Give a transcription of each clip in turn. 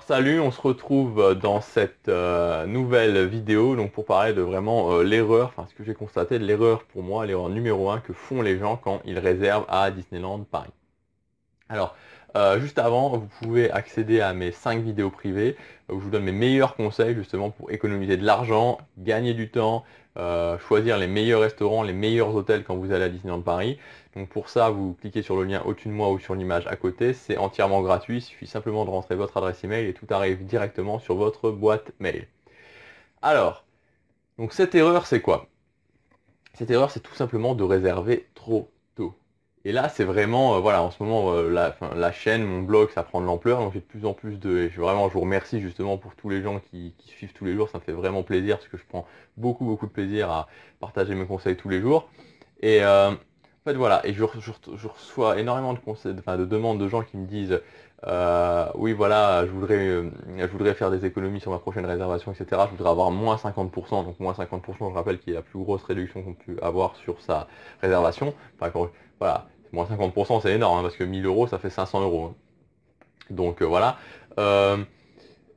Alors salut, on se retrouve dans cette nouvelle vidéo donc pour parler de vraiment l'erreur, enfin ce que j'ai constaté de l'erreur pour moi, l'erreur numéro un que font les gens quand ils réservent à Disneyland Paris. Alors, juste avant, vous pouvez accéder à mes 5 vidéos privées où je vous donne mes meilleurs conseils justement pour économiser de l'argent, gagner du temps, choisir les meilleurs restaurants, les meilleurs hôtels quand vous allez à Disneyland Paris. Donc pour ça, vous cliquez sur le lien au-dessus de moi ou sur l'image à côté. C'est entièrement gratuit, il suffit simplement de rentrer votre adresse email et tout arrive directement sur votre boîte mail. Alors, donc cette erreur, c'est quoi? Cette erreur, c'est tout simplement de réserver trop tôt. Et là, c'est vraiment, voilà, en ce moment, la chaîne, mon blog, ça prend de l'ampleur, donc j'ai de plus en plus de... Et je vous remercie justement pour tous les gens qui suivent tous les jours, ça me fait vraiment plaisir, parce que je prends beaucoup de plaisir à partager mes conseils tous les jours. Et en fait, voilà, et je reçois énormément de conseils, enfin, de demandes de gens qui me disent, oui, voilà, je voudrais faire des économies sur ma prochaine réservation, etc. Je voudrais avoir moins 50%, donc moins 50%, je rappelle qu'il est la plus grosse réduction qu'on peut avoir sur sa réservation. Enfin, voilà, moins 50%, c'est énorme, hein, parce que 1000 euros, ça fait 500 euros. Hein. Donc voilà. Euh,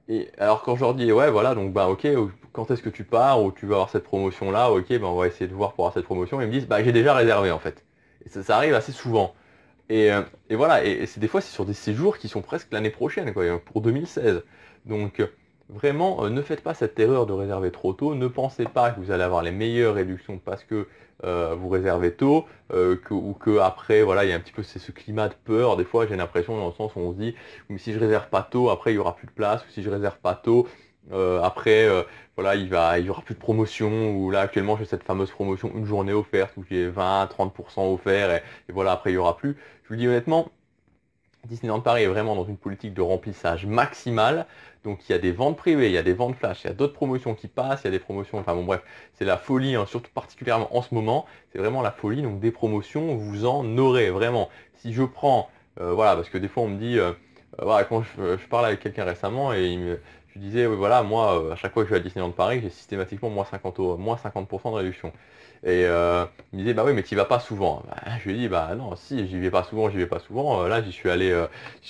et alors quand je leur dis, ouais, voilà, donc bah ok, quand est-ce que tu pars, ou tu vas avoir cette promotion-là, ok, bah, on va essayer de voir pour avoir cette promotion, ils me disent, bah j'ai déjà réservé en fait. Et ça arrive assez souvent. Et voilà, et c'est des fois c'est sur des séjours qui sont presque l'année prochaine, quoi, pour 2016. Donc vraiment, ne faites pas cette erreur de réserver trop tôt. Ne pensez pas que vous allez avoir les meilleures réductions parce que vous réservez tôt, ou que après, voilà, il y a un petit peu ce climat de peur. Des fois, j'ai l'impression dans le sens où on se dit, mais si je réserve pas tôt, après il y aura plus de place, ou si je réserve pas tôt, après, voilà, il y aura plus de promotion. Ou là, actuellement, j'ai cette fameuse promotion une journée offerte où j'ai 20-30% offert, et voilà, après il y aura plus. Je vous le dis honnêtement, Disneyland Paris est vraiment dans une politique de remplissage maximal. Donc il y a des ventes privées, il y a des ventes flash, il y a d'autres promotions qui passent, il y a des promotions, enfin bon bref, c'est la folie, hein, surtout particulièrement en ce moment, c'est vraiment la folie. Donc des promotions, vous en aurez vraiment. Si je prends, voilà, parce que des fois on me dit, voilà, quand je parlais avec quelqu'un récemment et je lui disais, oui, voilà, moi, à chaque fois que je vais à Disneyland Paris, j'ai systématiquement moins 50, moins 50% de réduction. Et il me disait, bah oui, mais tu vas pas souvent. Bah, je lui ai dit, bah non, si, j'y vais pas souvent, j'y vais pas souvent. Là, j'y suis allé,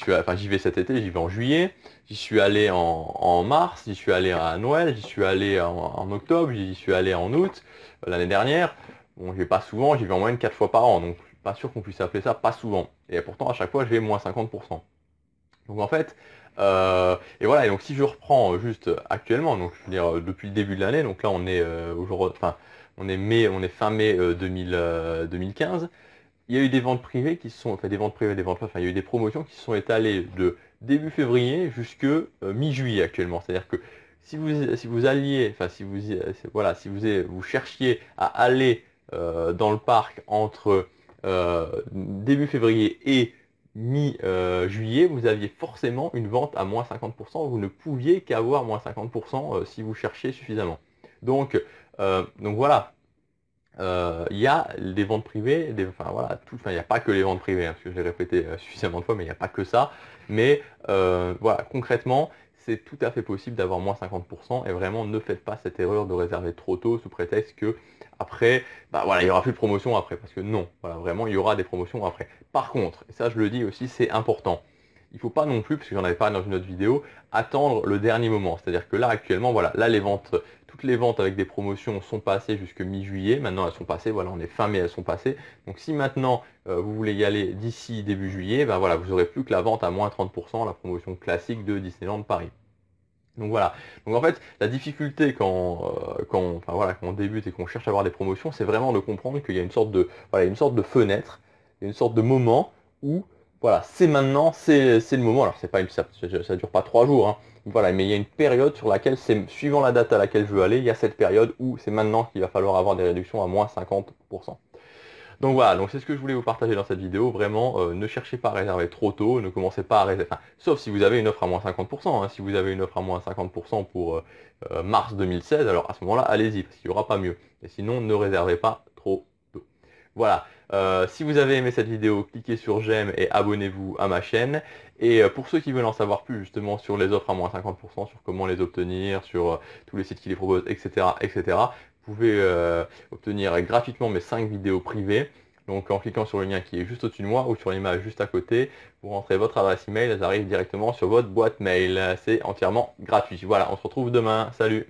enfin, j'y vais cet été, j'y vais en juillet, j'y suis allé en mars, j'y suis allé à Noël, j'y suis allé en octobre, j'y suis allé en août, l'année dernière. Bon, j'y vais pas souvent, j'y vais en moyenne 4 fois par an, donc je suis pas sûr qu'on puisse appeler ça pas souvent. Et pourtant, à chaque fois, je vais moins 50%. Donc en fait, et voilà, et donc si je reprends juste actuellement, donc je veux dire depuis le début de l'année, donc là on est aujourd'hui, enfin on est fin mai 2015, il y a eu des ventes privées qui se sont, enfin des ventes privées, des ventes, enfin il y a eu des promotions qui se sont étalées de début février jusque mi-juillet actuellement. C'est-à-dire que si vous alliez, enfin si vous voilà, si vous cherchiez à aller dans le parc entre début février et mi-juillet, vous aviez forcément une vente à moins 50%. Vous ne pouviez qu'avoir moins 50% si vous cherchiez suffisamment. Donc voilà, il y a des ventes privées, enfin voilà, enfin, il n'y a pas que les ventes privées, hein, parce que je l'ai répété suffisamment de fois, mais il n'y a pas que ça. Mais voilà, concrètement, c'est tout à fait possible d'avoir moins 50%, et vraiment ne faites pas cette erreur de réserver trop tôt sous prétexte que après, bah voilà, il n'y aura plus de promotion après, parce que non, voilà, vraiment, il y aura des promotions après. Par contre, et ça je le dis aussi, c'est important. Il ne faut pas non plus, parce que j'en avais parlé dans une autre vidéo, attendre le dernier moment. C'est-à-dire que là, actuellement, voilà, là, toutes les ventes avec des promotions sont passées jusque mi-juillet. Maintenant, elles sont passées, voilà, on est fin mai, elles sont passées. Donc si maintenant, vous voulez y aller d'ici début juillet, ben voilà, vous n'aurez plus que la vente à moins 30%, la promotion classique de Disneyland Paris. Donc voilà. Donc en fait, la difficulté enfin, voilà, quand on débute et qu'on cherche à avoir des promotions, c'est vraiment de comprendre qu'il y a une sorte de, voilà, une sorte de fenêtre, une sorte de moment où, voilà, c'est maintenant, c'est le moment. Alors c'est pas ça dure pas 3 jours, hein. Voilà, mais il y a une période sur laquelle, c'est suivant la date à laquelle je veux aller, il y a cette période où c'est maintenant qu'il va falloir avoir des réductions à moins 50%. Donc voilà, donc c'est ce que je voulais vous partager dans cette vidéo. Vraiment, ne cherchez pas à réserver trop tôt, ne commencez pas à réserver, enfin, sauf si vous avez une offre à moins 50%, hein. Si vous avez une offre à moins 50% pour mars 2016, alors à ce moment-là, allez-y, parce qu'il n'y aura pas mieux. Et sinon, ne réservez pas trop tôt. Voilà, si vous avez aimé cette vidéo, cliquez sur j'aime et abonnez-vous à ma chaîne. Et pour ceux qui veulent en savoir plus justement sur les offres à moins 50%, sur comment les obtenir, sur tous les sites qui les proposent, etc., etc., vous pouvez obtenir gratuitement mes 5 vidéos privées Donc en cliquant sur le lien qui est juste au-dessus de moi ou sur l'image juste à côté, vous rentrez votre adresse email, elles arrivent directement sur votre boîte mail. C'est entièrement gratuit. Voilà, on se retrouve demain. Salut!